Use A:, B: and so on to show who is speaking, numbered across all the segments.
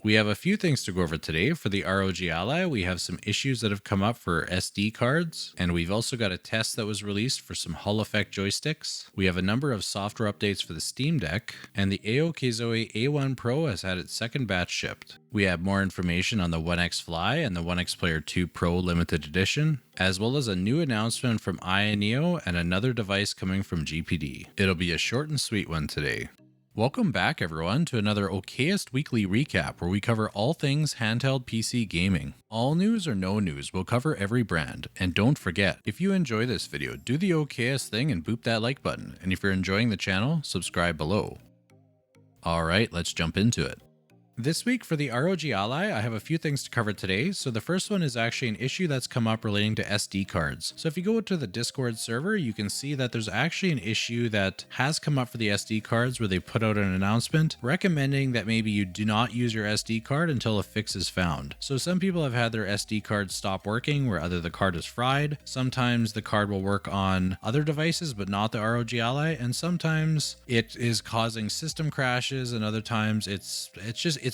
A: We have a few things to go over today. For the ROG Ally, we have some issues that have come up for SD cards, and we've also got a test that was released for some Hall effect joysticks. We have a number of software updates for the Steam Deck, and the AOKZOE A1 Pro has had its second batch shipped. We have more information on the OneXFly and the OneXPlayer 2 Pro Limited Edition, as well as a new announcement from AYANEO and another device coming from GPD. It'll be a short and sweet one today. Welcome back everyone to another OKest Weekly Recap where we cover all things handheld PC gaming. All news or no news, we'll cover every brand. And don't forget, if you enjoy this video, do the OKest thing and boop that like button. And if you're enjoying the channel, subscribe below. Alright, let's jump into it. This week for the ROG Ally, I have a few things to cover today. So the first one is actually an issue that's come up relating to SD cards. So if you go to the Discord server, you can see that there's actually an issue that has come up for the SD cards where they put out an announcement recommending that maybe you do not use your SD card until a fix is found. So some people have had their SD card stop working where either the card is fried, sometimes the card will work on other devices but not the ROG Ally, and sometimes it is causing system crashes, and other times it's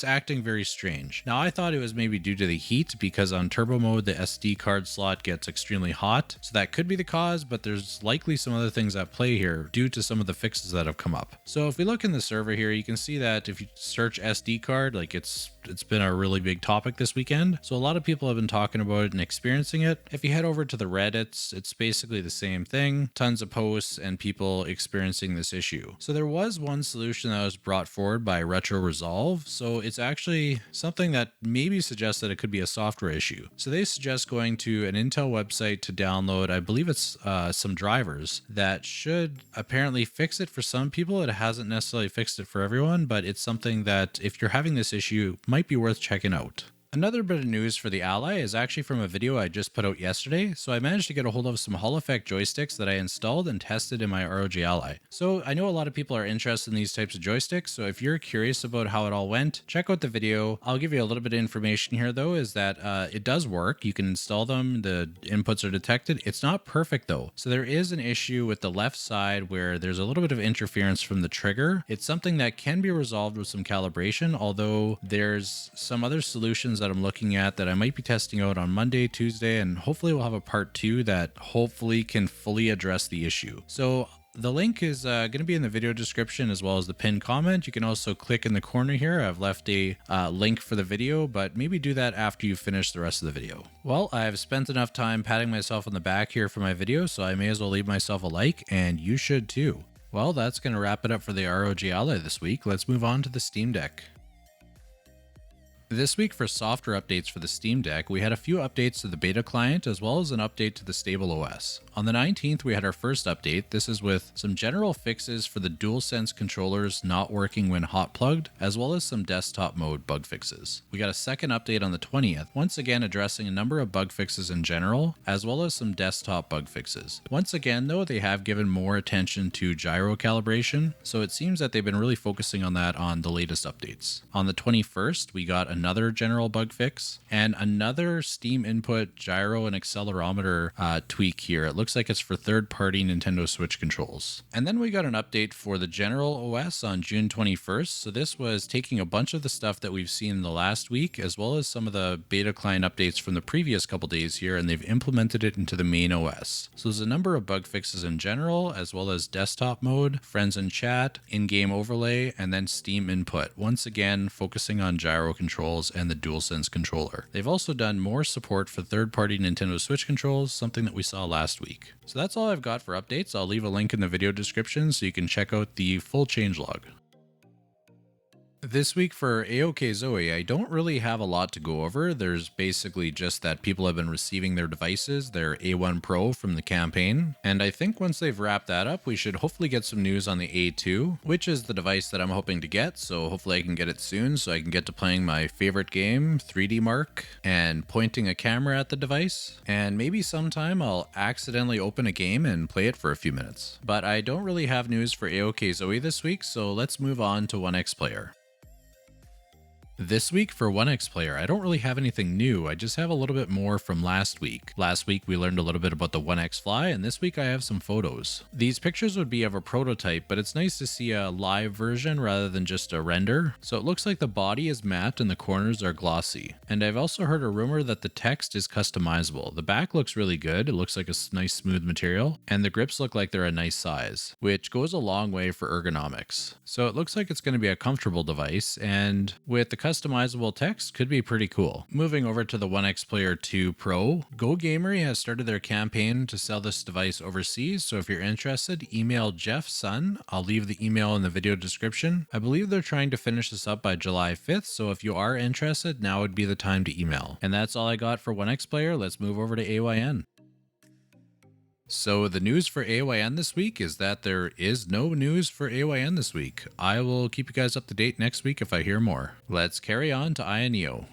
A: acting very strange. Now I thought it was maybe due to the heat because on turbo mode the SD card slot gets extremely hot, so that could be the cause, but there's likely some other things at play here due to some of the fixes that have come up. So if we look in the server here, you can see that if you search SD card, like it's been a really big topic this weekend. So a lot of people have been talking about it and experiencing it. If you head over to the Reddits, it's basically the same thing. Tons of posts and people experiencing this issue. So there was one solution that was brought forward by Retro Resolve. So it's actually something that maybe suggests that it could be a software issue. So they suggest going to an Intel website to download, I believe it's some drivers that should apparently fix it for some people. It hasn't necessarily fixed it for everyone, but it's something that if you're having this issue, might be worth checking out. Another bit of news for the Ally is actually from a video I just put out yesterday. So I managed to get a hold of some Hall effect joysticks that I installed and tested in my ROG Ally. So I know a lot of people are interested in these types of joysticks. So if you're curious about how it all went, check out the video. I'll give you a little bit of information here though, is that it does work. You can install them. The inputs are detected. It's not perfect though. So there is an issue with the left side where there's a little bit of interference from the trigger. It's something that can be resolved with some calibration, although there's some other solutions that I'm looking at that I might be testing out on Monday, Tuesday, and hopefully we'll have a part 2 that hopefully can fully address the issue. So the link is going to be in the video description as well as the pinned comment. You can also click in the corner here. I've left a link for the video, but maybe do that after you finish the rest of the video. Well, I've spent enough time patting myself on the back here for my video, so I may as well leave myself a like, and you should too. Well, that's going to wrap it up for the ROG Ally this week. Let's move on to the Steam Deck. This week for software updates for the Steam Deck, we had a few updates to the beta client as well as an update to the stable OS. On the 19th, we had our first update. This is with some general fixes for the DualSense controllers not working when hot plugged, as well as some desktop mode bug fixes. We got a second update on the 20th, once again addressing a number of bug fixes in general, as well as some desktop bug fixes. Once again though, they have given more attention to gyro calibration, so it seems that they've been really focusing on that on the latest updates. On the 21st, we got another general bug fix and another Steam input gyro and accelerometer tweak here. It looks like it's for third-party Nintendo Switch controls. And then we got an update for the general OS on June 21st. So this was taking a bunch of the stuff that we've seen in the last week, as well as some of the beta client updates from the previous couple days here, and they've implemented it into the main OS. So there's a number of bug fixes in general, as well as desktop mode, friends and chat, in-game overlay, and then Steam input. Once again, focusing on gyro controls and the DualSense controller. They've also done more support for third-party Nintendo Switch controls, something that we saw last week. So that's all I've got for updates. I'll leave a link in the video description so you can check out the full changelog. This week for AOKZOE, I don't really have a lot to go over. There's basically just that people have been receiving their devices, their A1 Pro from the campaign. And I think once they've wrapped that up, we should hopefully get some news on the A2, which is the device that I'm hoping to get. So hopefully I can get it soon so I can get to playing my favorite game, 3D Mark, and pointing a camera at the device. And maybe sometime I'll accidentally open a game and play it for a few minutes. But I don't really have news for AOKZOE this week, so let's move on to OneXPlayer. This week for OneXPlayer, I don't really have anything new. I just have a little bit more from last week. Last week we learned a little bit about the OneXfly, and this week I have some photos. These pictures would be of a prototype, but it's nice to see a live version rather than just a render. So it looks like the body is matte and the corners are glossy. And I've also heard a rumor that the text is customizable. The back looks really good. It looks like a nice smooth material, and the grips look like they're a nice size, which goes a long way for ergonomics. So it looks like it's going to be a comfortable device, and with the customizable text could be pretty cool. Moving over to the OneXPlayer 2 Pro, Go Gamery has started their campaign to sell this device overseas, so if you're interested, email jeffsun. I'll leave the email in the video description. I believe they're trying to finish this up by July 5th, so if you are interested, now would be the time to email. And that's all I got for OneXPlayer. Let's move over to AYN. So the news for AYN this week is that there is no news for AYN this week. I will keep you guys up to date next week if I hear more. Let's carry on to AYANEO.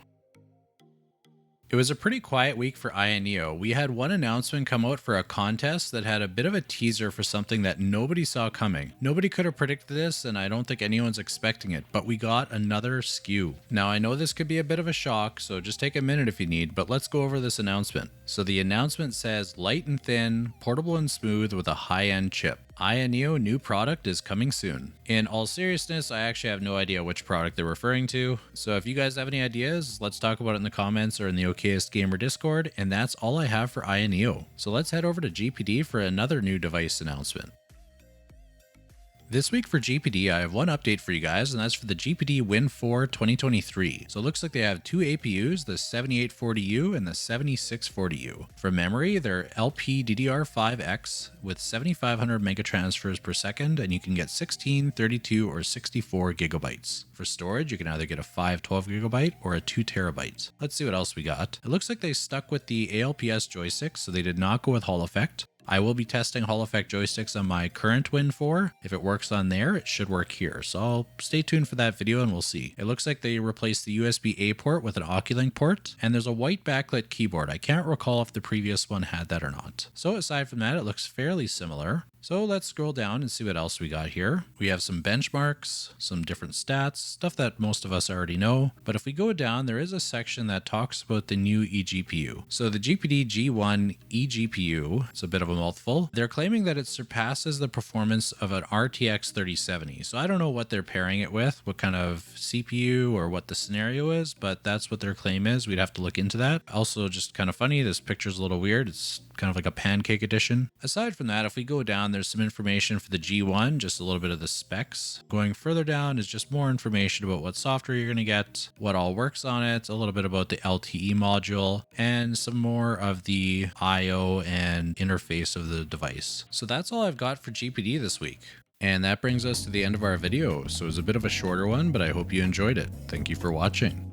A: It was a pretty quiet week for AYANEO. We had one announcement come out for a contest that had a bit of a teaser for something that nobody saw coming. Nobody could have predicted this, and I don't think anyone's expecting it, but we got another SKU. Now I know this could be a bit of a shock, so just take a minute if you need, but let's go over this announcement. So the announcement says light and thin, portable and smooth with a high-end chip. AYANEO new product is coming soon. In all seriousness, I actually have no idea which product they're referring to, so if you guys have any ideas, let's talk about it in the comments or in the OKZOE Gamer Discord, and that's all I have for AYANEO. So let's head over to GPD for another new device announcement. This week for GPD, I have one update for you guys, and that's for the GPD Win 4 2023. So it looks like they have two APUs, the 7840U and the 7640U. For memory, they're LPDDR5X with 7500 megatransfers per second, and you can get 16, 32, or 64 gigabytes. For storage, you can either get a 512 gigabyte or a 2 terabytes. Let's see what else we got. It looks like they stuck with the ALPS joysticks, so they did not go with Hall effect. I will be testing Hall effect joysticks on my current Win 4. If it works on there, it should work here. So I'll stay tuned for that video and we'll see. It looks like they replaced the USB-A port with an Oculink port, and there's a white backlit keyboard. I can't recall if the previous one had that or not. So aside from that, it looks fairly similar. So let's scroll down and see what else we got here. We have some benchmarks, some different stats, stuff that most of us already know. But if we go down, there is a section that talks about the new eGPU. So the GPD G1 eGPU, it's a bit of a mouthful. They're claiming that it surpasses the performance of an RTX 3070. So I don't know what they're pairing it with, what kind of CPU or what the scenario is, but that's what their claim is. We'd have to look into that. Also, just kind of funny, this picture's a little weird. It's kind of like a pancake edition. Aside from that, if we go down, there's some information for the G1, just a little bit of the specs. Going further down is just more information about what software you're going to get, what all works on it, a little bit about the LTE module, and some more of the I/O and interface of the device. So that's all I've got for GPD this week. And that brings us to the end of our video. So it was a bit of a shorter one, but I hope you enjoyed it. Thank you for watching.